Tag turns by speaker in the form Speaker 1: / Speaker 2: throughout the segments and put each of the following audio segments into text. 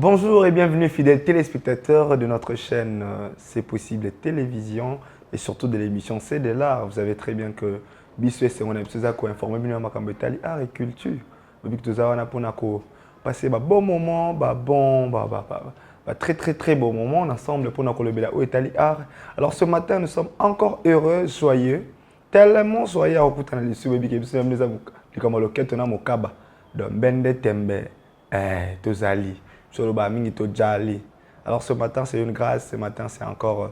Speaker 1: Bonjour et bienvenue fidèles téléspectateurs de notre chaîne C'est possible télévision et surtout de l'émission C'est de l'art. Vous savez très bien que Bissou c'est mon épisode qui informe bien de Italie art et culture. Depuis que nous avons passé un bon moment, très bon moment ensemble pour nous le Italie art. Alors ce matin nous sommes encore heureux, joyeux, tellement joyeux à écouter les sous baby que nous avons comme le quête na mokaba de Bende Tembe Tozali. Alors ce matin c'est une grâce, ce matin c'est encore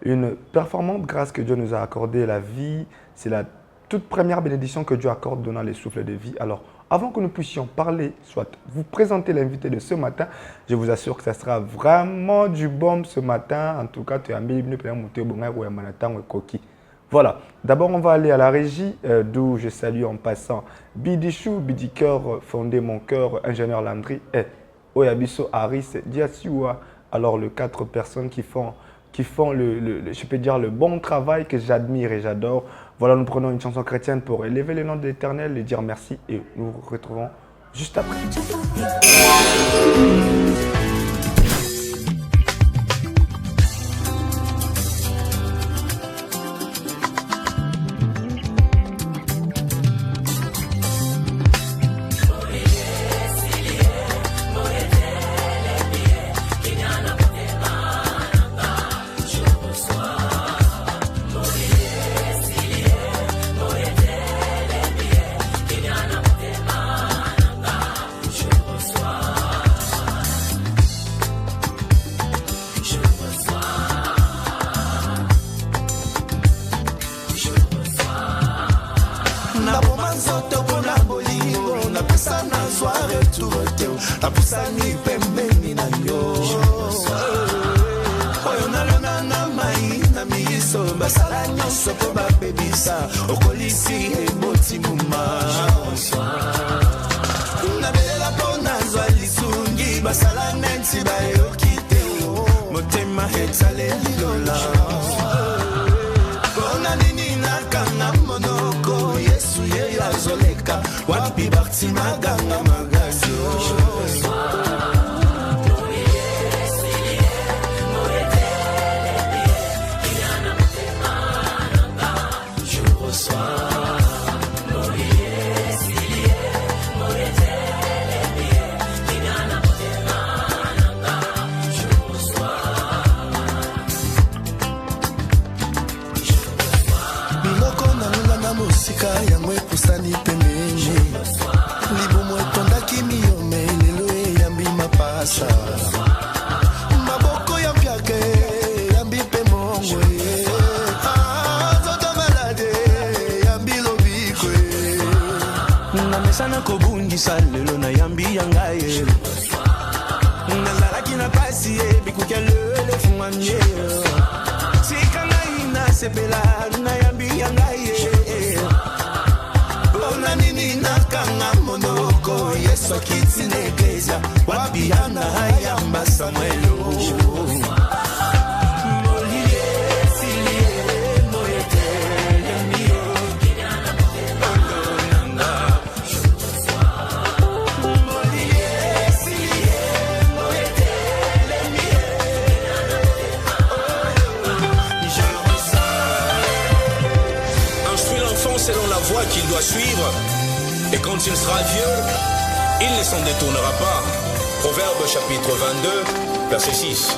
Speaker 1: une performante grâce que Dieu nous a accordé, la vie, c'est la toute première bénédiction que Dieu accorde donnant les souffles de vie. Alors avant que nous puissions parler, soit vous présenter l'invité de ce matin, je vous assure que ça sera vraiment du bon ce matin. En tout cas, tu as mis une voilà, d'abord on va aller à la régie, d'où je salue en passant Bidichou, Bidicœur, Fondé Mon Cœur, Ingénieur Landry et Oyabiso Aris Diasiwa. Alors les 4 personnes qui font je peux dire, le bon travail que j'admire et j'adore. Voilà, nous prenons une chanson chrétienne pour élever le nom de l'Éternel et dire merci et nous nous retrouvons juste après.
Speaker 2: Selon la voie qu'il doit suivre, et quand il sera vieux, il ne s'en détournera pas. Proverbe chapitre 22, verset 6.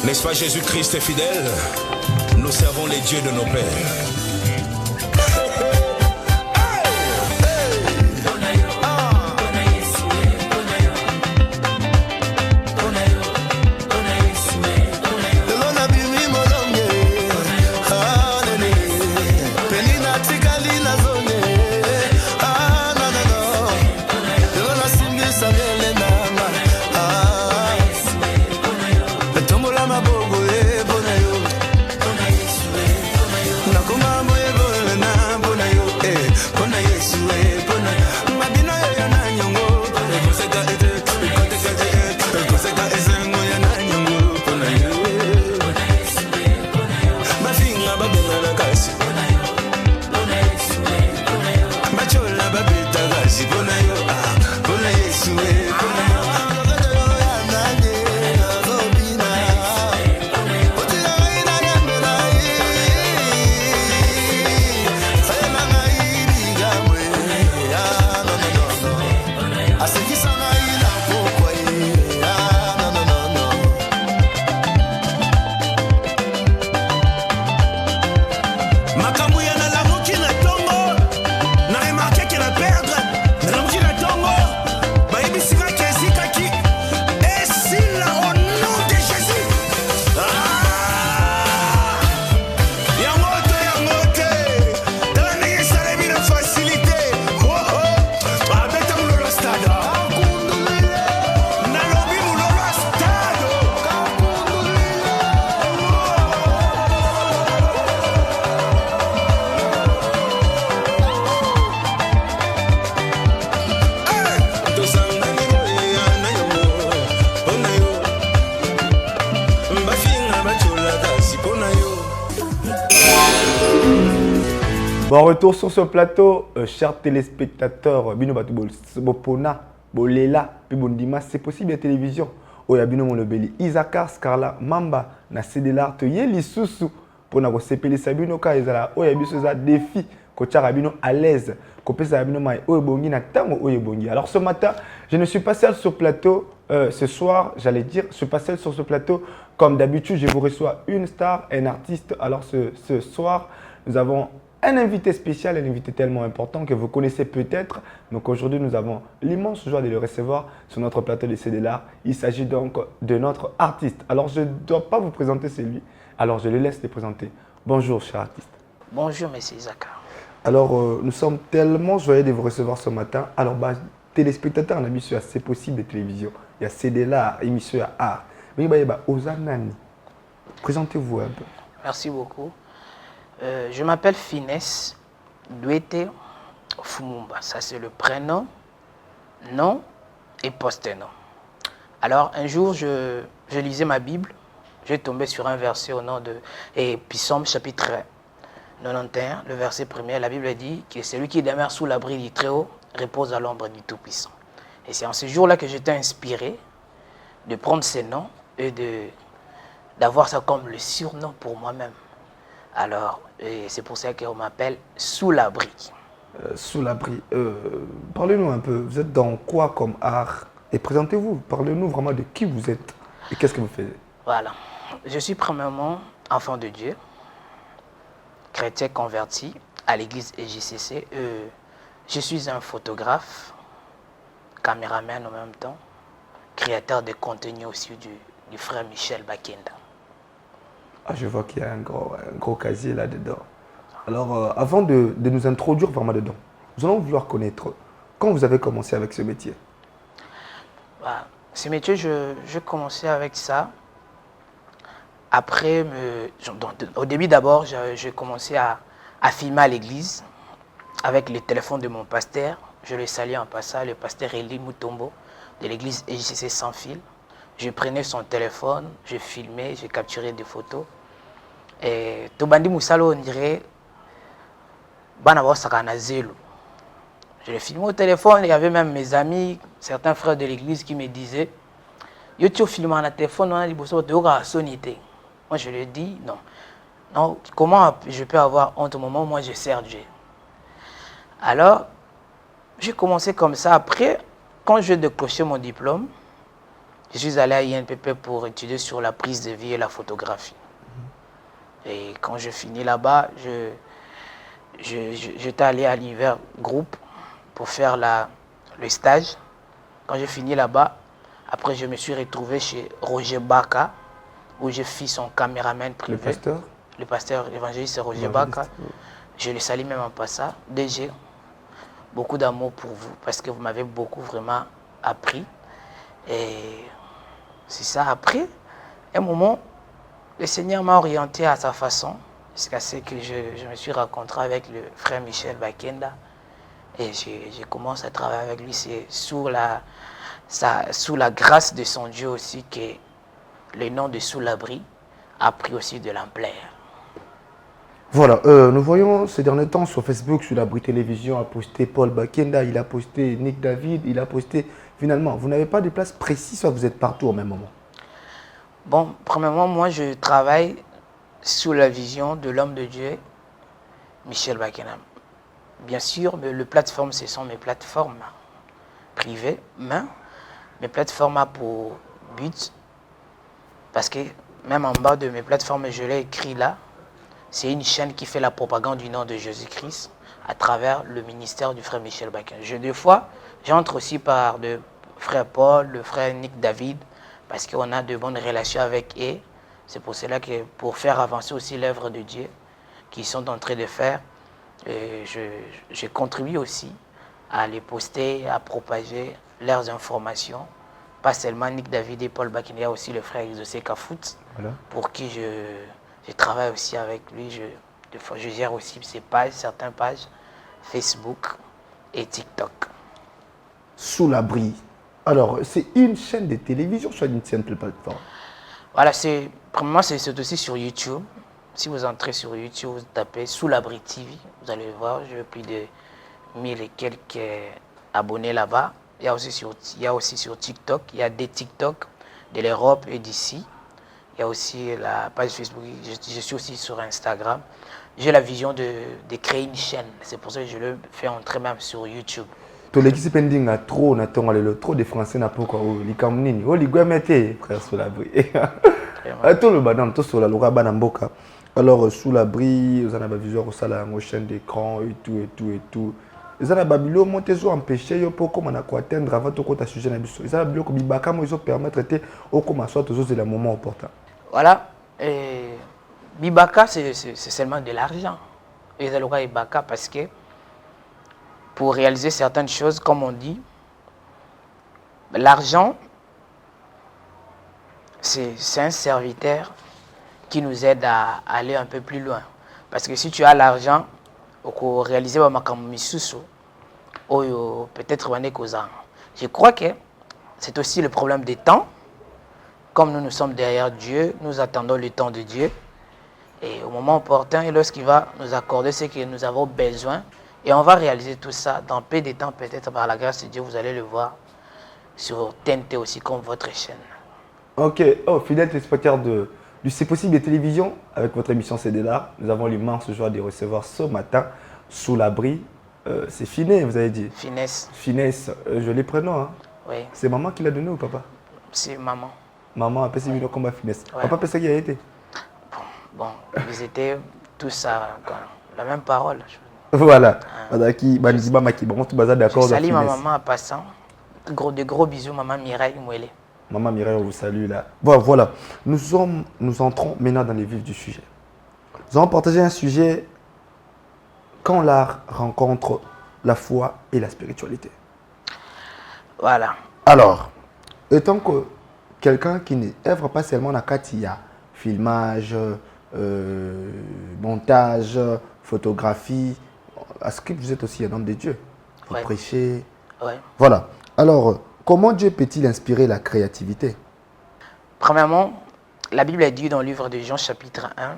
Speaker 2: N'est-ce pas Jésus-Christ est fidèle? Nous servons les dieux de nos pères. Nakoma
Speaker 1: Bon retour sur ce plateau, chers téléspectateurs, Bino Batu Bopona, Bolela, Bibondima, c'est possible la télévision. Oya Bino Monobeli, Isakar, Scarla, Mamba, na Cédélar, Teye, Lisusu, pour na sepeli Sabino Ka, Ezala, Oya Biso za défi, Kochara Bino à l'aise, Kopesa Bino Mai, Oyebongi, na Tango Oyebongi. Alors ce matin, je ne suis pas seul sur le plateau, ce soir, j'allais dire, je ne suis pas seul sur ce plateau. Comme d'habitude, je vous reçois une star, un artiste. Alors ce soir, nous avons un invité spécial, un invité tellement important que vous connaissez peut-être. Donc aujourd'hui, nous avons l'immense joie de le recevoir sur notre plateau de Cédélar. Il s'agit donc de notre artiste. Alors je ne dois pas vous présenter celui, alors je le laisse les présenter. Bonjour, cher artiste.
Speaker 3: Bonjour, M. Isaka.
Speaker 1: Alors nous sommes tellement joyeux de vous recevoir ce matin. Alors téléspectateurs, on a mis sur C'est possible de télévision. Il y a Cédélar, émission à art. Mais il y a Ozanani. Présentez-vous un peu.
Speaker 3: Merci beaucoup. Je m'appelle Finesse Douete Fumumba. Ça, c'est le prénom, nom et post-nom. Alors, un jour, je lisais ma Bible. J'ai tombé sur un verset au nom de Psaume chapitre 91, le verset premier. La Bible dit que celui qui demeure sous l'abri du Très-Haut repose à l'ombre du Tout-Puissant. Et c'est en ce jour-là que j'étais inspiré de prendre ces noms et d'avoir ça comme le surnom pour moi-même. Alors, c'est pour ça qu'on m'appelle Sous l'abri.
Speaker 1: Sous l'abri. Parlez-nous un peu, vous êtes dans quoi comme art? Et présentez-vous, parlez-nous vraiment de qui vous êtes et qu'est-ce que vous faites.
Speaker 3: Voilà. Je suis premièrement enfant de Dieu, chrétien converti à l'église EJCC. Je suis un photographe, caméraman en même temps, créateur de contenu aussi du frère Michel Bakenda.
Speaker 1: Ah, je vois qu'il y a un gros casier là-dedans. Alors, avant de nous introduire vraiment dedans, nous allons vouloir connaître quand vous avez commencé avec ce métier.
Speaker 3: Ce métier, je commençais avec ça. Après, au début d'abord, j'ai commencé à filmer à l'église avec le téléphone de mon pasteur. Je le salue en passant, le pasteur Eli Mutombo de l'église EJCC sans fil. Je prenais son téléphone, je filmais, j'ai capturé des photos. Et Tobandi Moussalo, on dirait, je le filmais au téléphone, il y avait même mes amis, certains frères de l'église qui me disaient yo tu filmes un téléphone, on a dit sonité. Moi je lui dis non. Non, comment je peux avoir honte au moment où moi je sers Dieu? Alors, j'ai commencé comme ça. Après, quand je décroché mon diplôme, je suis allé à INPP pour étudier sur la prise de vie et la photographie. Et quand je finis là-bas, j'étais allé à l'univers groupe pour faire le stage. Quand j'ai fini là-bas, après je me suis retrouvé chez Roger Baka, où j'ai fait son caméraman privé.
Speaker 1: Le pasteur?
Speaker 3: Le pasteur évangéliste Roger Baka. Je le salue même en passant. DG, beaucoup d'amour pour vous, parce que vous m'avez beaucoup vraiment appris. Et c'est ça. Après, un moment, le Seigneur m'a orienté à sa façon, jusqu'à ce que je me suis rencontré avec le frère Michel Bakenda. Et j'ai commencé à travailler avec lui. C'est sous la grâce de son Dieu aussi que le nom de Sous l'abri a pris aussi de l'ampleur.
Speaker 1: Voilà, nous voyons ces derniers temps sur Facebook, Sous l'abri télévision a posté Paul Bakenda, il a posté Nick David, il a posté... Finalement, vous n'avez pas de place précise, soit vous êtes partout au même moment?
Speaker 3: Bon, premièrement, moi je travaille sous la vision de l'homme de Dieu, Michel Bakenda. Bien sûr, les plateformes, ce sont mes plateformes privées, mais mes plateformes ont pour but, parce que même en bas de mes plateformes, je l'ai écrit là, c'est une chaîne qui fait la propagande du nom de Jésus-Christ à travers le ministère du frère Michel Bakenda. Des fois, j'entre aussi par le frère Paul, le frère Nick David, parce qu'on a de bonnes relations avec eux. C'est pour cela que pour faire avancer aussi l'œuvre de Dieu qu'ils sont en train de faire, je contribue aussi à les poster, à propager leurs informations. Pas seulement Nick David et Paul Bakenda, il y a aussi le frère Exaucé Kafout, voilà, pour qui je travaille aussi avec lui. Des fois, je gère aussi ses pages, certaines pages, Facebook et TikTok.
Speaker 1: Sous l'abri. Alors, c'est une chaîne de télévision, soit une simple plateforme?
Speaker 3: Voilà, premièrement, c'est aussi sur YouTube. Si vous entrez sur YouTube, vous tapez Sous l'abri TV, vous allez voir, j'ai plus de 1000 et quelques abonnés là-bas. Il y a aussi sur TikTok, il y a des TikTok de l'Europe et d'ici. Il y a aussi la page Facebook, je suis aussi sur Instagram. J'ai la vision de créer une chaîne, c'est pour ça que je le fais entrer même sur YouTube.
Speaker 1: To l'équipe pending a trop na tonga le trop de français na poko o likamnini o ligwemete frère sous l'abri. Tout le badam tout sur la lora bana mboka. Alors sous l'abri, vous en avez vision au sala en chaîne d'écran et tout. Ils ont babilo monter zo empêcher yo pour comment on atteindre avant to kota sujet na biso. Ils ont babilo ko bibaka mo ils permettre te au comment soit toujours le moment opportun.
Speaker 3: Voilà, bibaka c'est seulement de l'argent. Ils ont le bibaka parce que pour réaliser certaines choses, comme on dit, l'argent, c'est un serviteur qui nous aide à aller un peu plus loin. Parce que si tu as l'argent, pour réaliser peut-être je crois que c'est aussi le problème des temps. Comme nous sommes derrière Dieu, nous attendons le temps de Dieu. Et au moment opportun, et lorsqu'il va nous accorder ce que nous avons besoin, et on va réaliser tout ça dans peu de temps, peut-être par la grâce de Dieu, vous allez le voir sur TNT aussi, comme votre chaîne.
Speaker 1: Ok, fidèle téléspectateur du C'est possible de télévision, avec votre émission C'est là, nous avons l'immense joie de recevoir ce matin, Sous l'abri, c'est Finesse, vous avez dit.
Speaker 3: Finesse.
Speaker 1: Finesse, joli prénom, hein?
Speaker 3: Oui.
Speaker 1: C'est maman qui l'a donné ou papa?
Speaker 3: C'est maman.
Speaker 1: Maman a passé million comme Finesse.
Speaker 3: Ouais.
Speaker 1: Papa pensait qu'il a été?
Speaker 3: Bon, ils étaient tous à la même parole.
Speaker 1: Voilà. Madaki, Bandiba, Maki, bon, tout bazar d'accord.
Speaker 3: Je salue ma maman en passant. De gros bisous, maman Mireille Mouélé.
Speaker 1: Maman Mireille, on vous salue là. Bon, voilà. Nous entrons maintenant dans les vifs du sujet. Nous allons partager un sujet quand l'art rencontre la foi et la spiritualité.
Speaker 3: Voilà.
Speaker 1: Alors, étant que quelqu'un qui n'œuvre pas seulement dans Katia, filmage, montage, photographie, est-ce que vous êtes aussi un homme de Dieu? Vous prêchez.
Speaker 3: Ouais.
Speaker 1: Voilà. Alors, comment Dieu peut-il inspirer la créativité?
Speaker 3: Premièrement, la Bible a dit dans le livre de Jean chapitre 1,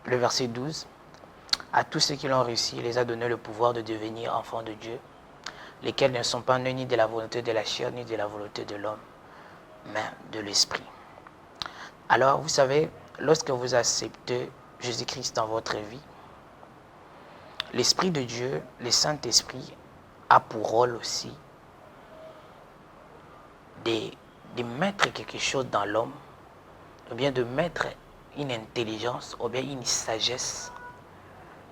Speaker 3: le verset 12, « À tous ceux qui l'ont réussi, il les a donné le pouvoir de devenir enfants de Dieu, lesquels ne sont pas nés ni de la volonté de la chair, ni de la volonté de l'homme, mais de l'esprit. » Alors, vous savez, lorsque vous acceptez Jésus-Christ dans votre vie, l'Esprit de Dieu, le Saint-Esprit, a pour rôle aussi de mettre quelque chose dans l'homme, ou bien de mettre une intelligence, ou bien une sagesse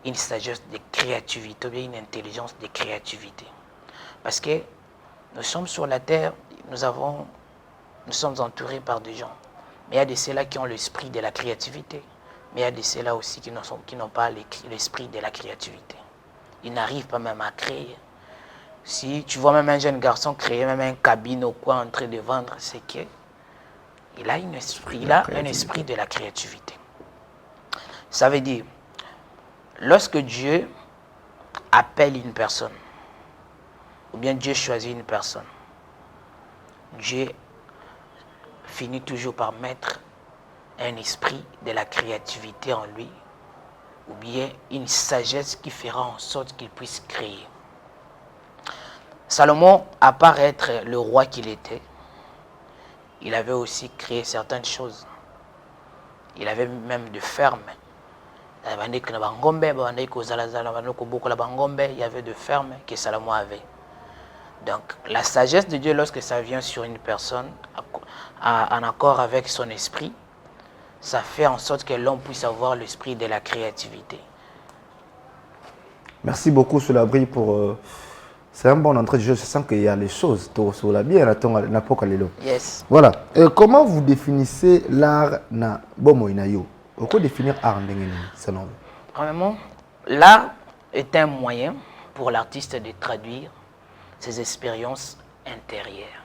Speaker 3: de créativité, ou bien une intelligence de créativité. Parce que nous sommes sur la terre, nous sommes entourés par des gens. Mais il y a de ceux-là qui ont l'esprit de la créativité. Mais il y a de ceux-là aussi qui n'ont pas l'esprit de la créativité. Ils n'arrivent pas même à créer. Si tu vois même un jeune garçon créer même un cabine ou quoi en train de vendre, c'est qu'il a un esprit de la créativité. Ça veut dire, lorsque Dieu appelle une personne, ou bien Dieu choisit une personne, Dieu finit toujours par mettre un esprit de la créativité en lui, ou bien une sagesse qui fera en sorte qu'il puisse créer. Salomon, à part être le roi qu'il était, il avait aussi créé certaines choses. Il avait même des fermes. Il y avait des fermes que Salomon avait. Donc, la sagesse de Dieu, lorsque ça vient sur une personne, en accord avec son esprit, ça fait en sorte que l'homme puisse avoir l'esprit de la créativité.
Speaker 1: Merci beaucoup, Sous l'abri, pour... c'est un bon entrée de jeu. Je sens qu'il y a les choses. Sur la bien,
Speaker 3: Yes.
Speaker 1: Voilà. Comment vous définissez l'art na bomo inayo? Comment définir art selon vous?
Speaker 3: Premièrement, l'art est un moyen pour l'artiste de traduire ses expériences intérieures.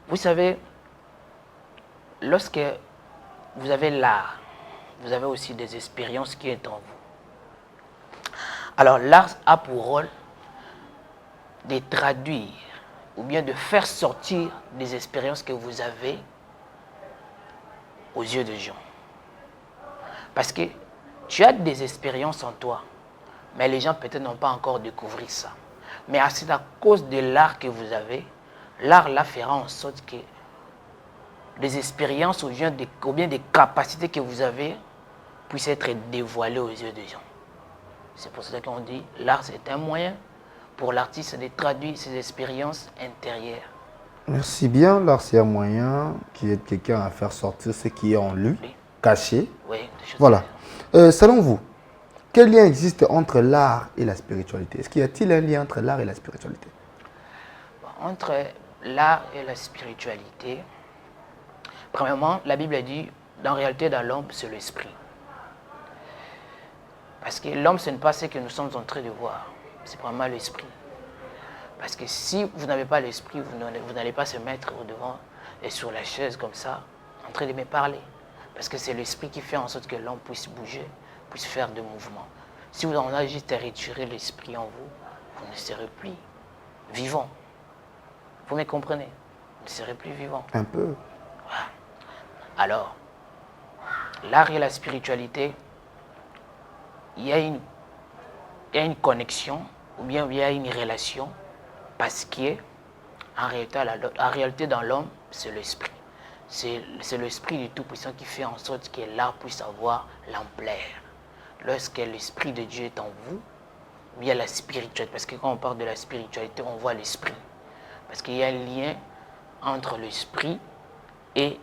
Speaker 3: Vous savez, lorsque vous avez l'art, vous avez aussi des expériences qui sont en vous. Alors l'art a pour rôle de traduire ou bien de faire sortir des expériences que vous avez aux yeux des gens. Parce que tu as des expériences en toi, mais les gens peut-être n'ont pas encore découvert ça. Mais c'est à cause de l'art que vous avez, l'art là fera en sorte que les expériences ou bien des capacités que vous avez puissent être dévoilées aux yeux des gens. C'est pour ça qu'on dit l'art c'est un moyen pour l'artiste de traduire ses expériences intérieures.
Speaker 1: Merci bien. L'art, c'est un moyen qui aide quelqu'un à faire sortir ce qui est en lui,
Speaker 3: Oui.
Speaker 1: caché.
Speaker 3: Oui, des choses
Speaker 1: Voilà.
Speaker 3: comme ça.
Speaker 1: Selon vous, quel lien existe entre l'art et la spiritualité? Est-ce qu'il y a-t-il un lien entre l'art et la spiritualité?
Speaker 3: Entre l'art et la spiritualité, premièrement, la Bible a dit, en réalité, dans l'homme, c'est l'esprit. Parce que l'homme, ce n'est pas ce que nous sommes en train de voir. C'est vraiment l'esprit. Parce que si vous n'avez pas l'esprit, vous n'allez pas se mettre au devant et sur la chaise comme ça, en train de me parler. Parce que c'est l'esprit qui fait en sorte que l'homme puisse bouger, puisse faire des mouvements. Si vous en avez juste à retirer l'esprit en vous, vous ne serez plus vivant. Vous me comprenez? Vous ne serez plus vivant.
Speaker 1: Un peu.
Speaker 3: Alors, l'art et la spiritualité, il y a une connexion, ou bien il y a une relation, parce qu'en réalité, dans l'homme, c'est l'esprit. C'est l'esprit du Tout-Puissant qui fait en sorte que l'art puisse avoir l'ampleur. Lorsque l'esprit de Dieu est en vous, il y a la spiritualité. Parce que quand on parle de la spiritualité, on voit l'esprit. Parce qu'il y a un lien entre l'esprit et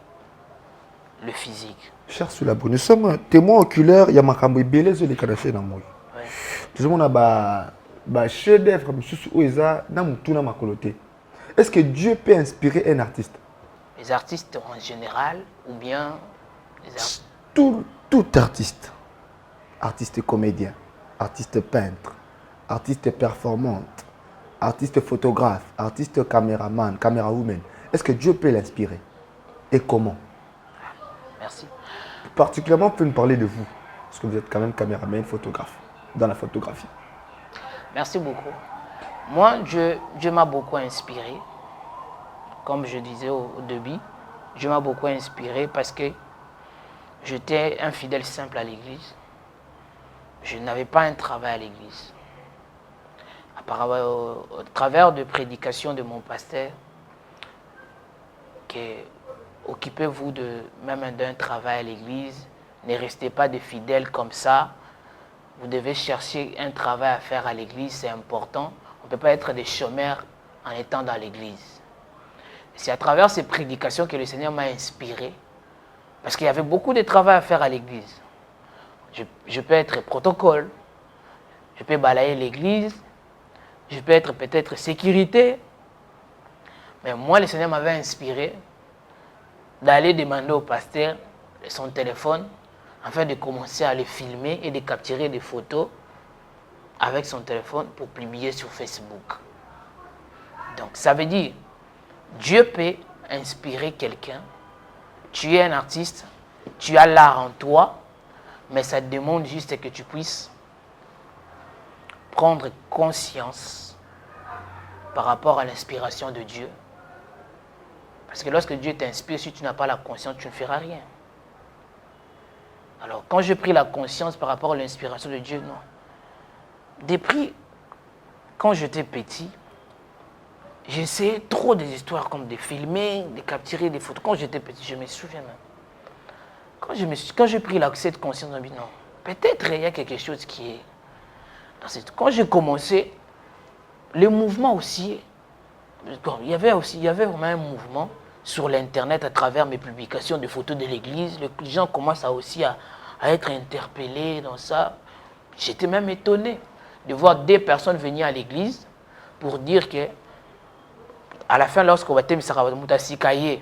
Speaker 3: le physique.
Speaker 1: Cher Sulabo, nous sommes témoins oculaires. Il y a Makambo Ibele, les Kadaché dans moi. Tout le monde a un chef-d'œuvre, est-ce que Dieu peut inspirer un artiste?
Speaker 3: Les artistes en général, ou bien les artistes?
Speaker 1: Tout artiste. Artiste comédien, artiste peintre, artiste performante, artiste photographe, artiste caméraman, camérawoman. Est-ce que Dieu peut l'inspirer? Et comment?
Speaker 3: Merci.
Speaker 1: Particulièrement, vous pouvez nous parler de vous, parce que vous êtes quand même caméraman, photographe, dans la photographie.
Speaker 3: Merci beaucoup. Moi, Dieu m'a beaucoup inspiré. Comme je disais au début, Dieu m'a beaucoup inspiré parce que j'étais un fidèle simple à l'église. Je n'avais pas un travail à l'église. Au travers de prédications de mon pasteur, que occupez-vous même d'un travail à l'église, ne restez pas des fidèles comme ça. Vous devez chercher un travail à faire à l'église, c'est important. On ne peut pas être des chômeurs en étant dans l'église. C'est à travers ces prédications que le Seigneur m'a inspiré, parce qu'il y avait beaucoup de travail à faire à l'église. Je peux être protocole, je peux balayer l'église, je peux être peut-être sécurité, mais moi, le Seigneur m'avait inspiré d'aller demander au pasteur son téléphone afin de commencer à le filmer et de capturer des photos avec son téléphone pour publier sur Facebook. Donc, ça veut dire, Dieu peut inspirer quelqu'un. Tu es un artiste, tu as l'art en toi, mais ça demande juste que tu puisses prendre conscience par rapport à l'inspiration de Dieu. Parce que lorsque Dieu t'inspire, si tu n'as pas la conscience, tu ne feras rien. Alors, quand j'ai pris la conscience par rapport à l'inspiration de Dieu, non. Depuis, quand j'étais petit, j'essayais trop des histoires comme de filmer, de capturer des photos. Quand j'étais petit, je me souviens même. Quand j'ai pris cette conscience, je me suis dit non, peut-être il y a quelque chose qui est dans cette... Quand j'ai commencé, le mouvement aussi, il y avait vraiment un mouvement sur l'internet à travers mes publications de photos de l'église. Les gens commencent aussi à être interpellés dans ça. J'étais même étonné de voir des personnes venir à l'église pour dire que à la fin, lorsqu'on va t'aimer, ça va te sikaye.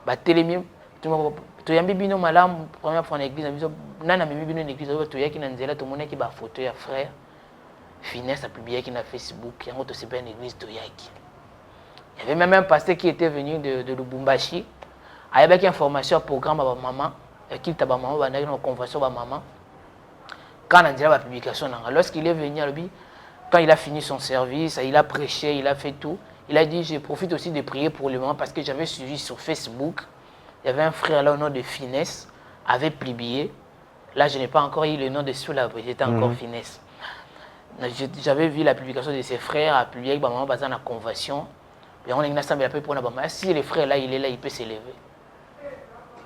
Speaker 3: Bah, télémi, tu as mis malam, première fois en église, nana mi bino en église, tu as qui n'a nzela, tout le monde qui va photo ya frère. Finesse a publié qui na Facebook, il y a un autre c'est pas une église tu as qui. Il y avait même un pasteur qui était venu de Lubumbashi, avec information au programme à ma maman, qui t'a maman, on a une conversation à maman. Quand on a dit la publication, lorsqu'il est venu à lui, quand il a fini son service, il a prêché, il a fait tout. Il a dit, je profite aussi de prier pour le moment parce que j'avais suivi sur Facebook. Il y avait un frère là au nom de Finesse, avait publié Là, je n'ai pas encore eu le nom de Sous-l'abri, j'étais encore finesse. J'avais vu la publication de ses frères à publier avec maman basée dans la convention. Et on a une pour la si le frère là, il est là, il peut s'élever.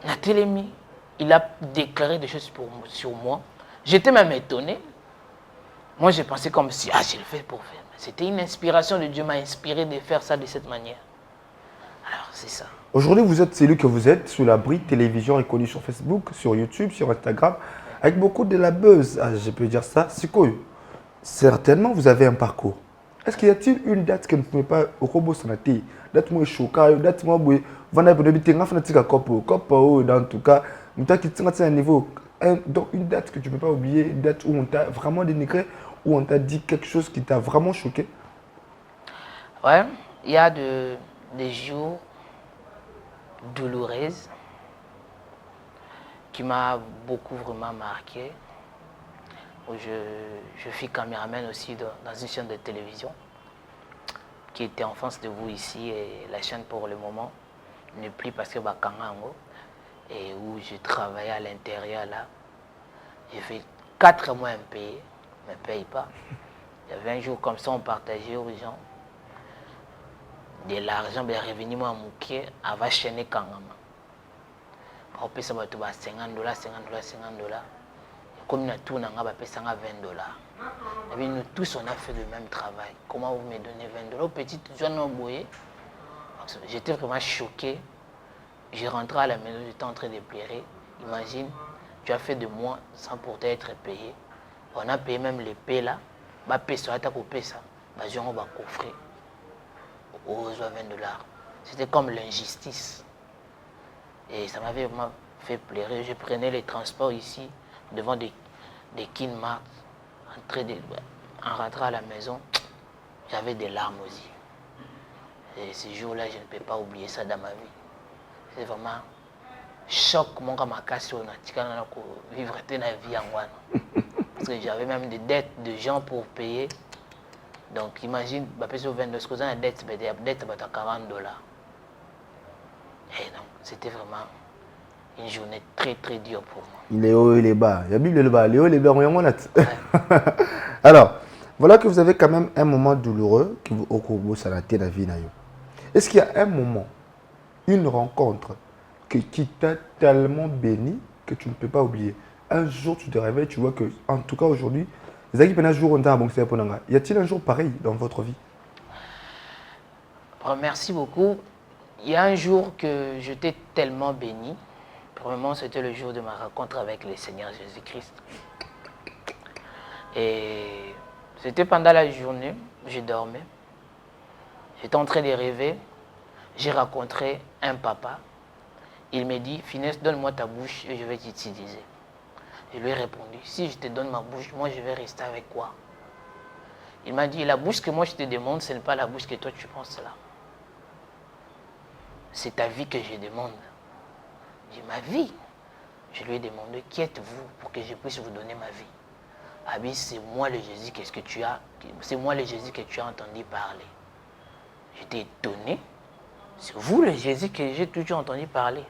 Speaker 3: Natélémi, il a déclaré des choses sur moi. J'étais même étonné. Moi, j'ai pensé comme si, je le fais pour faire. C'était une inspiration de Dieu m'a inspiré de faire ça de cette manière. Alors, c'est ça.
Speaker 1: Aujourd'hui, vous êtes celui que vous êtes, Sous-l'abri, télévision reconnu sur Facebook, sur YouTube, sur Instagram, avec beaucoup de la buzz, je peux dire ça. Certainement, vous avez un parcours. Est-ce qu'il y a-t-il une date que vous ne pouvez pas au robot santé? Date moi choquée, date moi boue, vendre pour débiter un fanatique copo, dans tout cas, nous t'as un niveau. Donc une date que tu ne peux pas oublier, une date où on t'a vraiment dénigré, où on t'a dit quelque chose qui t'a vraiment choqué.
Speaker 3: Ouais, il y a des jours douloureux qui m'a beaucoup vraiment marqué. Où je suis caméraman aussi dans une chaîne de télévision qui était en face de vous ici et la chaîne pour le moment n'est plus parce que Bakangango et où je travaillais à l'intérieur là. J'ai fait 4 mois impayés, ne me paye pas. Il y avait un jour comme ça, on partageait aux gens de l'argent, des revenus moi mouké avant chaîner Kangama. On peut savoir tout $50, $50. Comme nous avons payé $20. Et nous tous, on a fait le même travail. Comment vous me donnez $20? Petite jeune boye. J'étais vraiment choqué. J'ai rentré à la maison, j'étais en train de pleurer. Imagine, tu as fait de moi sans pourtant être payé. On a payé même les paix là. Bah, paye ça, tu as coupé ça. Bah, on va coffrer. Aux $20. C'était comme l'injustice. Et ça m'avait vraiment fait pleurer. Je prenais les transports ici. Devant des Kinmart, en rentrant à la maison, j'avais des larmes aussi. Et ces jours-là, je ne peux pas oublier ça dans ma vie. C'est vraiment choc, mon gars m'a cassé, on a vivre la vie en moi. Parce que j'avais même des dettes de gens pour payer. Donc imagine, je paye sur $20, parce que j'ai une dette de $40. Et donc, c'était vraiment une journée très très dure pour moi.
Speaker 1: Il est haut, il est bas. Il y a Bible le bas, il est haut, il est bas, on y a Alors, voilà que vous avez quand même un moment douloureux qui vous occupe sur la vie. Est-ce qu'il y a un moment, une rencontre qui t'a tellement béni que tu ne peux pas oublier? Un jour, tu te réveilles, tu vois que, en tout cas aujourd'hui, y a-t-il un jour pareil dans votre vie?
Speaker 3: Merci beaucoup. Il y a un jour que j'étais tellement béni. Premièrement, c'était le jour de ma rencontre avec le Seigneur Jésus-Christ. Et c'était pendant la journée, je dormais. J'étais en train de rêver. J'ai rencontré un papa. Il m'a dit, Finesse, donne-moi ta bouche et je vais t'utiliser. Je lui ai répondu, si je te donne ma bouche, moi je vais rester avec quoi? Il m'a dit, la bouche que moi je te demande, ce n'est pas la bouche que toi tu penses là. C'est ta vie que je demande. J'ai ma vie. Je lui ai demandé, qui êtes-vous pour que je puisse vous donner ma vie? Ah bien, c'est moi le Jésus, qu'est-ce que tu as? C'est moi le Jésus que tu as entendu parler. J'étais étonné. C'est vous le Jésus que j'ai toujours entendu parler.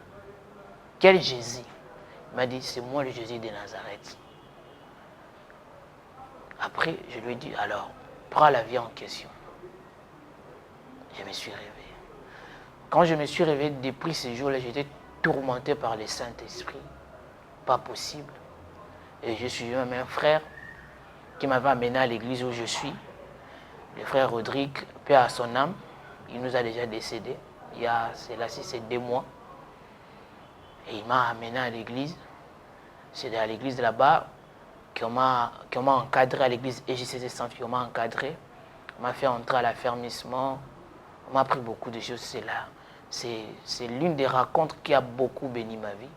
Speaker 3: Quel Jésus? Il m'a dit, c'est moi le Jésus de Nazareth. Après, je lui ai dit, alors, prends la vie en question. Je me suis réveillé. Quand je me suis réveillé depuis ce jour-là, j'étais tourmenté par le Saint-Esprit. Pas possible. Et je suis même un frère qui m'avait amené à l'église où je suis. Le frère Rodrigue, paix à son âme, il nous a déjà décédé. C'est 2 mois. Et il m'a amené à l'église. C'est à l'église de là-bas qu'on m'a encadré à l'église EJCC Saint-Fille. On m'a encadré. On m'a fait entrer à l'affermissement. On m'a appris beaucoup de choses. C'est là. C'est l'une des rencontres qui a beaucoup béni ma vie.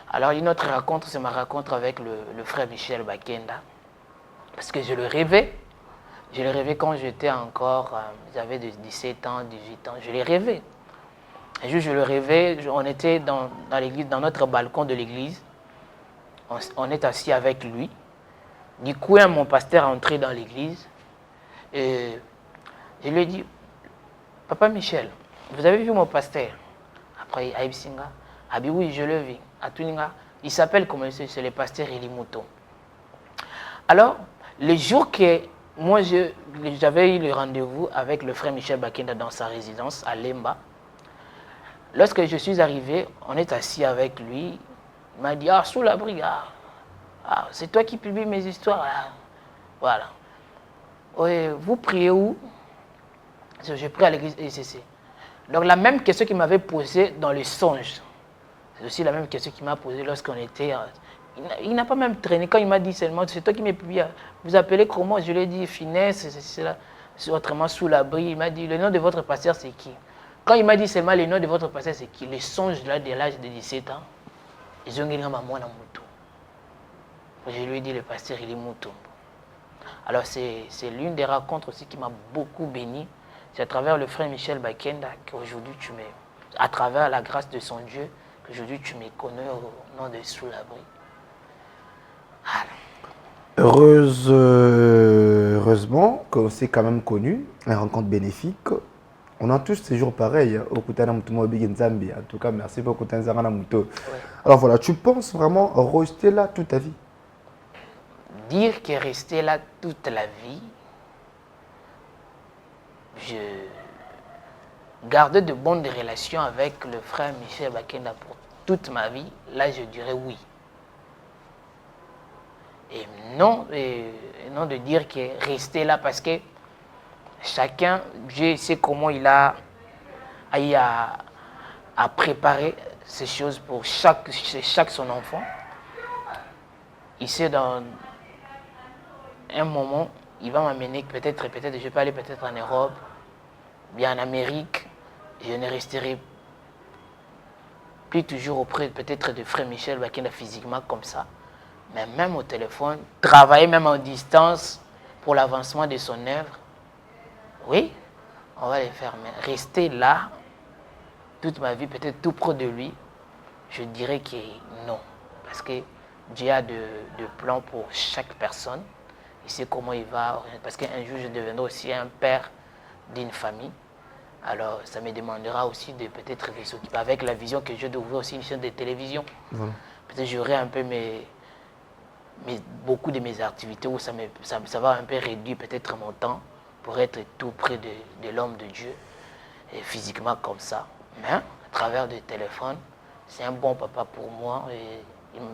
Speaker 3: Alors une autre rencontre, c'est ma rencontre avec le frère Michel Bakenda. Parce que je le rêvais. Je le rêvais quand j'étais encore, j'avais 17 ans, 18 ans. Je l'ai rêvé. Un jour, je le rêvais, on était dans l'église, dans notre balcon de l'église. On est assis avec lui. Du coup, mon pasteur est entré dans l'église. Et je lui ai dit, Papa Michel, vous avez vu mon pasteur? Après, Aïbsinga, oui, je le vis. Atuninga, Il s'appelle comme c'est le pasteur Eli Mouton. Alors, le jour que moi j'avais eu le rendez-vous avec le frère Michel Bakenda dans sa résidence à Lemba, lorsque je suis arrivé, on est assis avec lui. Il m'a dit, ah, sous la brigade, ah, c'est toi qui publies mes histoires là. Voilà. Oui, vous priez où? Je prie à l'église ECC. Donc la même question qu'il m'avait posée dans le songe, c'est aussi la même question qu'il m'a posée lorsqu'on était... Il n'a pas même traîné. Quand il m'a dit seulement, c'est toi qui m'as publié. Vous appelez comment? Je lui ai dit, finesse, c'est là. Autrement, sous l'abri. Il m'a dit, le nom de votre pasteur, c'est qui? Quand il m'a dit seulement le nom de votre pasteur, c'est qui? Le songe là, de l'âge de 17 ans. Ils ont gagné ma moine à Moutou. Je lui ai dit, le pasteur, il est Moutou. Alors, c'est l'une des rencontres aussi qui m'a beaucoup béni. C'est à travers le frère Michel Bakenda qu'aujourd'hui à travers la grâce de son Dieu, qu'aujourd'hui tu me connais au nom de Sous l'abri.
Speaker 1: Heureusement que c'est quand même connu, une rencontre bénéfique. On a tous ces jours pareils. En tout cas, merci beaucoup. Alors voilà, tu penses vraiment rester là toute ta vie?
Speaker 3: Dire que rester là toute la vie, je gardais de bonnes relations avec le frère Michel Bakenda pour toute ma vie, là je dirais oui. Et non de dire que rester là parce que chacun, Dieu sait comment il a préparé ces choses pour chaque son enfant. Il sait dans un moment, il va m'amener peut-être, je peux aller peut-être en Europe, bien en Amérique, je ne resterai plus toujours auprès peut-être de frère Michel Bakenda physiquement comme ça, mais même au téléphone, travailler même en distance pour l'avancement de son œuvre, oui, on va le faire, mais rester là, toute ma vie, peut-être tout près de lui, je dirais que non, parce que Dieu a de plans pour chaque personne, il sait comment il va, parce qu'un jour je deviendrai aussi un père d'une famille. Alors, ça me demandera aussi de peut-être de s'occuper avec la vision que j'ai d'ouvrir aussi une chaîne de télévision. Voilà. Peut-être j'aurai un peu beaucoup de mes activités où ça va un peu réduire peut-être mon temps pour être tout près de l'homme de Dieu, et physiquement comme ça. Mais à travers le téléphone, c'est un bon papa pour moi et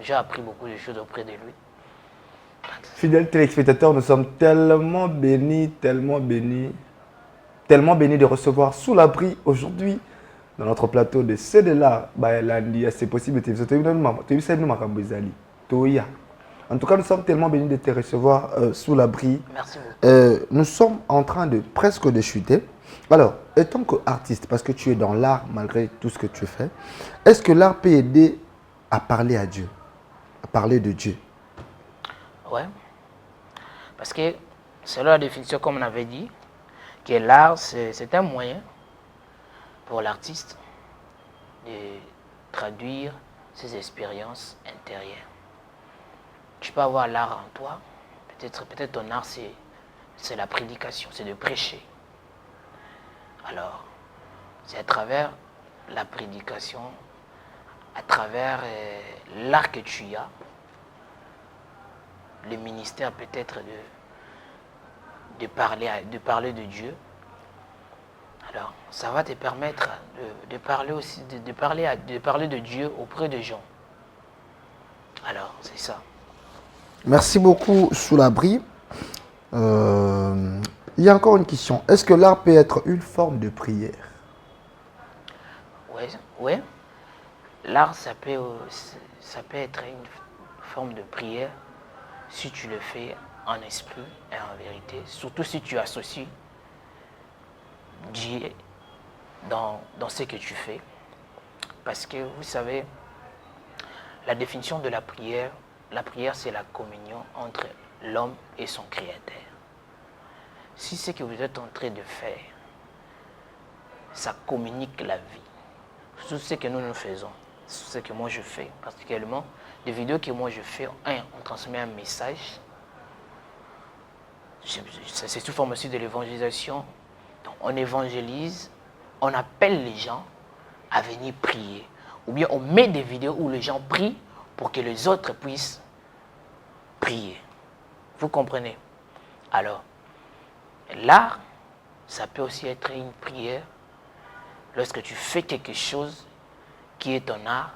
Speaker 3: j'ai appris beaucoup de choses auprès de lui.
Speaker 1: Fidèles téléspectateurs, nous sommes tellement bénis de recevoir Sous l'abri aujourd'hui dans notre plateau de C'est de l'art. C'est possible. En tout cas, nous sommes tellement bénis de te recevoir Sous l'abri.
Speaker 3: Merci beaucoup.
Speaker 1: Nous sommes en train de presque de chuter. Alors, étant qu'artiste, parce que tu es dans l'art malgré tout ce que tu fais, est-ce que l'art peut aider à parler à Dieu, à parler de Dieu?
Speaker 3: Oui. Parce que selon la définition, comme on avait dit, que l'art, c'est un moyen pour l'artiste de traduire ses expériences intérieures. Tu peux avoir l'art en toi, peut-être ton art, c'est la prédication, c'est de prêcher. Alors, c'est à travers la prédication, à travers l'art que tu as, le ministère peut-être de parler de Dieu. Alors, ça va te permettre de parler aussi, de parler de Dieu auprès des gens. Alors, c'est ça.
Speaker 1: Merci beaucoup, Sous l'abri. Il y a encore une question. Est-ce que l'art peut être une forme de prière?
Speaker 3: Oui. L'art, ça peut être une forme de prière si tu le fais en esprit et en vérité. Surtout si tu associes Dieu dans ce que tu fais. Parce que vous savez, la définition de la prière c'est la communion entre l'homme et son Créateur. Si ce que vous êtes en train de faire, ça communique la vie. Tout ce que nous faisons, ce que moi je fais, particulièrement, les vidéos que moi je fais, on transmet un message. C'est sous forme aussi de l'évangélisation. Donc on évangélise, on appelle les gens à venir prier. Ou bien on met des vidéos où les gens prient pour que les autres puissent prier. Vous comprenez? Alors, l'art, ça peut aussi être une prière. Lorsque tu fais quelque chose qui est ton art,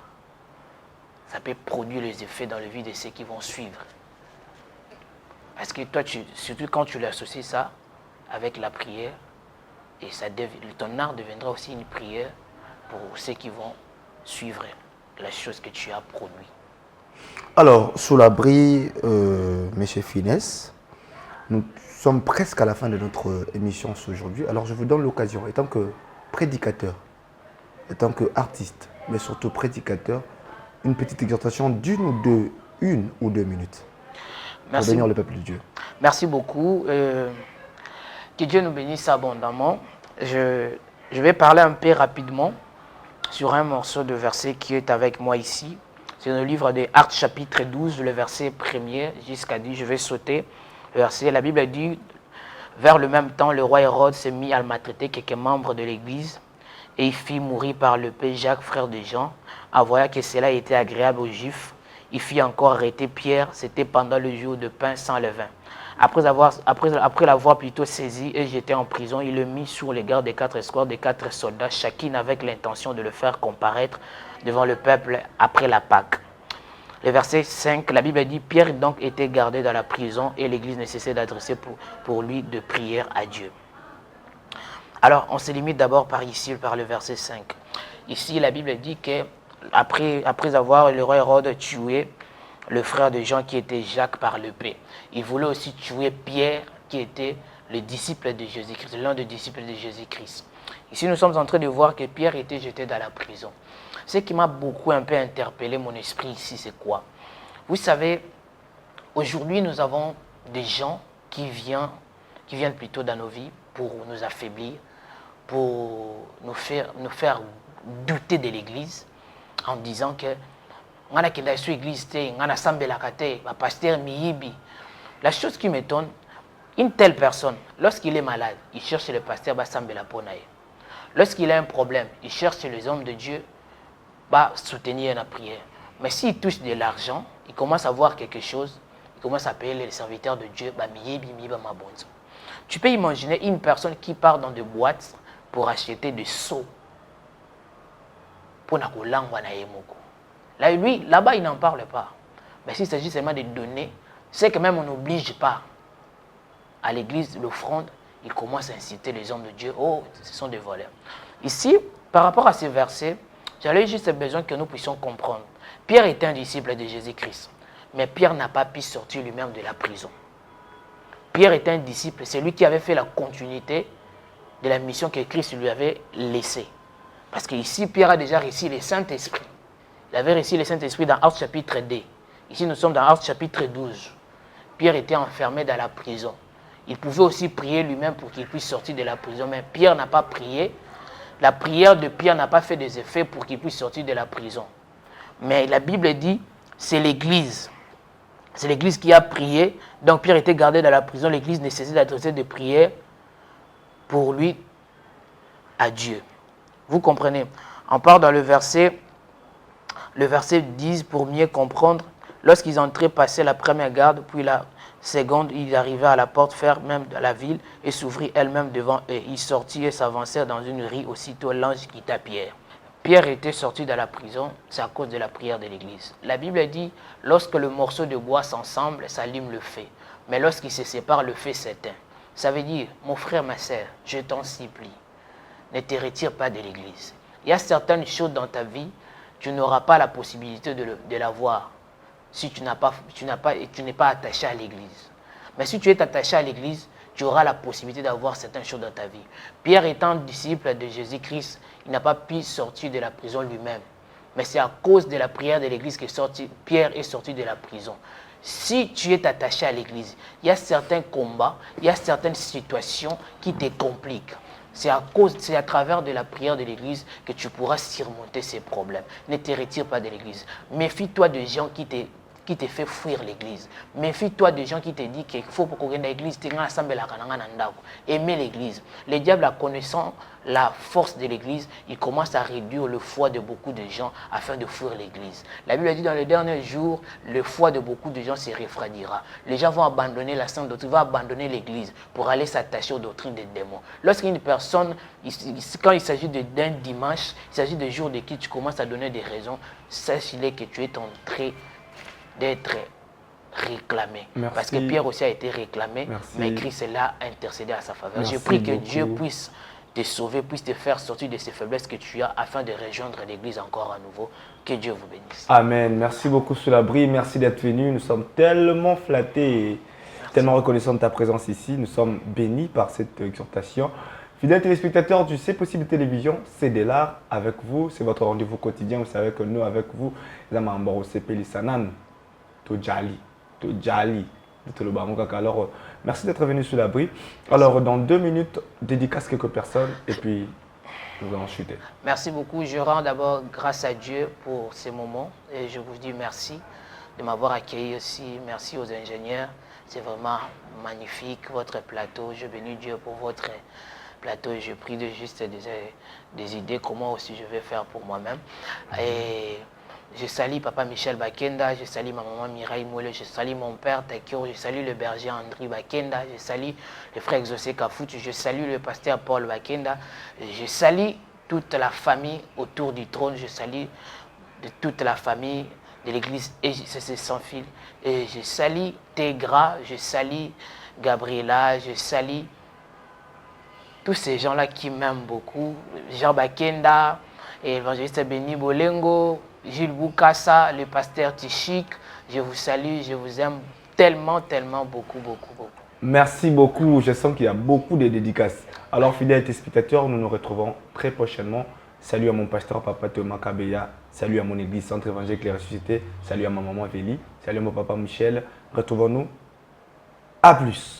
Speaker 3: ça peut produire les effets dans la vie de ceux qui vont suivre. Parce que toi, surtout quand tu l'associes ça avec la prière, et ton art deviendra aussi une prière pour ceux qui vont suivre la chose que tu as produite.
Speaker 1: Alors, sous l'abri, M. Finesse, nous sommes presque à la fin de notre émission aujourd'hui. Alors, je vous donne l'occasion, étant que prédicateur, étant qu'artiste, mais surtout prédicateur, une petite exhortation une ou deux minutes. Merci. Pour bénir le peuple de Dieu.
Speaker 3: Merci beaucoup. Que Dieu nous bénisse abondamment. Je vais parler un peu rapidement sur un morceau de verset qui est avec moi ici. C'est dans le livre des Actes chapitre 12, le verset 1er jusqu'à 10. Je vais sauter le verset. La Bible dit, vers le même temps, le roi Hérode s'est mis à maltraiter quelques membres de l'église et il fit mourir par le père Jacques, frère de Jean. En voyant que cela était agréable aux Juifs, il fit encore arrêter Pierre. C'était pendant le jour de pain sans levain. Après l'avoir plutôt saisi et jeté en prison, il le mit sous les gardes des 4 escortes, des 4 soldats, chacune avec l'intention de le faire comparaître devant le peuple après la Pâque. Le verset 5, la Bible dit, Pierre donc était gardé dans la prison et l'église ne cessait d'adresser pour lui de prières à Dieu. Alors, on se limite d'abord par le verset 5. Ici, la Bible dit que après avoir le roi Hérode tué le frère de Jean qui était Jacques par l'épée, il voulait aussi tuer Pierre qui était le disciple de Jésus-Christ, l'un des disciples de Jésus-Christ. Ici, nous sommes en train de voir que Pierre était jeté dans la prison. Ce qui m'a beaucoup un peu interpellé mon esprit ici, c'est quoi? Vous savez, aujourd'hui, nous avons des gens qui viennent plutôt dans nos vies pour nous affaiblir, pour nous faire douter de l'Église, en disant que la chose qui m'étonne, une telle personne, lorsqu'il est malade, il cherche le pasteur, lorsqu'il a un problème, il cherche les hommes de Dieu, soutenir la prière. Mais s'il touche de l'argent, il commence à voir quelque chose, il commence à payer les serviteurs de Dieu. Tu peux imaginer une personne qui part dans des boîtes pour acheter des seaux. Là-bas, il n'en parle pas. Mais s'il s'agit seulement de donner, c'est que même on n'oblige pas à l'église l'offrande, il commence à inciter les hommes de Dieu. Oh, ce sont des voleurs. Ici, par rapport à ces versets, j'avais juste besoin que nous puissions comprendre. Pierre était un disciple de Jésus-Christ, mais Pierre n'a pas pu sortir lui-même de la prison. Pierre était un disciple, c'est lui qui avait fait la continuité de la mission que Christ lui avait laissée. Parce qu'ici, Pierre a déjà reçu le Saint-Esprit. Il avait reçu le Saint-Esprit dans Actes chapitre 2. Ici, nous sommes dans Actes chapitre 12. Pierre était enfermé dans la prison. Il pouvait aussi prier lui-même pour qu'il puisse sortir de la prison, mais Pierre n'a pas prié. La prière de Pierre n'a pas fait des effets pour qu'il puisse sortir de la prison. Mais la Bible dit, c'est l'Église. C'est l'Église qui a prié. Donc Pierre était gardé dans la prison. L'Église nécessite d'adresser des prières pour lui à Dieu. Vous comprenez? On part dans le verset 10 pour mieux comprendre. Lorsqu'ils entraient, passaient la première garde, puis la seconde, ils arrivaient à la porte ferme même de la ville et s'ouvrit elle-même devant eux. Ils sortirent et s'avancèrent dans une rue. Aussitôt, l'ange quitta Pierre. Pierre était sorti de la prison, c'est à cause de la prière de l'Église. La Bible dit, lorsque le morceau de bois s'ensemble, ça allume le feu. Mais lorsqu'il se sépare, le feu s'éteint. Ça veut dire, mon frère, ma sœur, je t'en supplie, ne te retire pas de l'Église. Il y a certaines choses dans ta vie, tu n'auras pas la possibilité de la voir si tu n'es pas attaché à l'Église. Mais si tu es attaché à l'Église, tu auras la possibilité d'avoir certaines choses dans ta vie. Pierre étant disciple de Jésus-Christ, il n'a pas pu sortir de la prison lui-même. Mais c'est à cause de la prière de l'Église que Pierre est sorti de la prison. Si tu es attaché à l'Église, il y a certains combats, il y a certaines situations qui te compliquent. C'est à travers de la prière de l'Église que tu pourras surmonter ces problèmes. Ne te retire pas de l'Église. Méfie-toi des gens qui te fait fuir l'Église. Méfie-toi des gens qui te disent qu'il faut pour qu'on ait l'église, aimer l'Église. Le diable, la force de l'église, il commence à réduire le foi de beaucoup de gens afin de fuir l'église. La Bible dit dans les derniers jours, le foi de beaucoup de gens se refroidira. Les gens vont abandonner la sainte doctrine, vont abandonner l'église pour aller s'attacher aux doctrines des démons. Lorsqu'une personne, quand il s'agit d'un dimanche, il s'agit de jours de qui tu commences à donner des raisons, sache-le que tu es en train d'être réclamé.
Speaker 1: Merci.
Speaker 3: Parce que Pierre aussi a été réclamé,
Speaker 1: Merci.
Speaker 3: mais Christ est là intercédé à sa faveur.
Speaker 1: Merci
Speaker 3: Je prie que
Speaker 1: beaucoup.
Speaker 3: Dieu puisse te sauver, puisse te faire sortir de ces faiblesses que tu as afin de rejoindre l'église encore à nouveau. Que Dieu vous bénisse.
Speaker 1: Amen. Merci beaucoup, Soulabri. Merci d'être venu. Nous sommes tellement flattés et tellement reconnaissants de ta présence ici. Nous sommes bénis par cette exhortation. Fidèles téléspectateurs du C'est Possible Télévision, c'est de l'art avec vous. C'est votre rendez-vous quotidien. Vous savez que nous, avec vous, nous avons un CP Lissanan, Tojali. Alors, merci d'être venu sous l'abri. Alors, dans 2 minutes, dédicace quelques personnes et puis nous allons chuter.
Speaker 3: Merci beaucoup. Je rends d'abord grâce à Dieu pour ces moments et je vous dis merci de m'avoir accueilli aussi. Merci aux ingénieurs. C'est vraiment magnifique votre plateau. Je bénis Dieu pour votre plateau et je prie de juste des idées comment aussi je vais faire pour moi-même. Et je salue papa Michel Bakenda, je salue ma maman Mireille Moule, je salue mon père Takio, je salue le berger André Bakenda, je salue le frère Exaucé Kafoutu, je salue le pasteur Paul Bakenda, je salue toute la famille autour du trône, je salue de toute la famille de l'église EJCC sans fil, et je salue Tegra, je salue Gabriela, je salue tous ces gens-là qui m'aiment beaucoup, Jean Bakenda, et l'évangéliste Béni Bolengo, Gilles Boukassa, le pasteur Tichik, je vous salue, je vous aime tellement, tellement, beaucoup.
Speaker 1: Merci beaucoup. Je sens qu'il y a beaucoup de dédicaces. Alors, fidèles téléspectateurs, nous nous retrouvons très prochainement. Salut à mon pasteur Papa Thomas Kabeya. Salut à mon église Centre Évangélique Les Ressuscités. Salut à ma maman Vélie. Salut à mon papa Michel. Retrouvons-nous. À plus.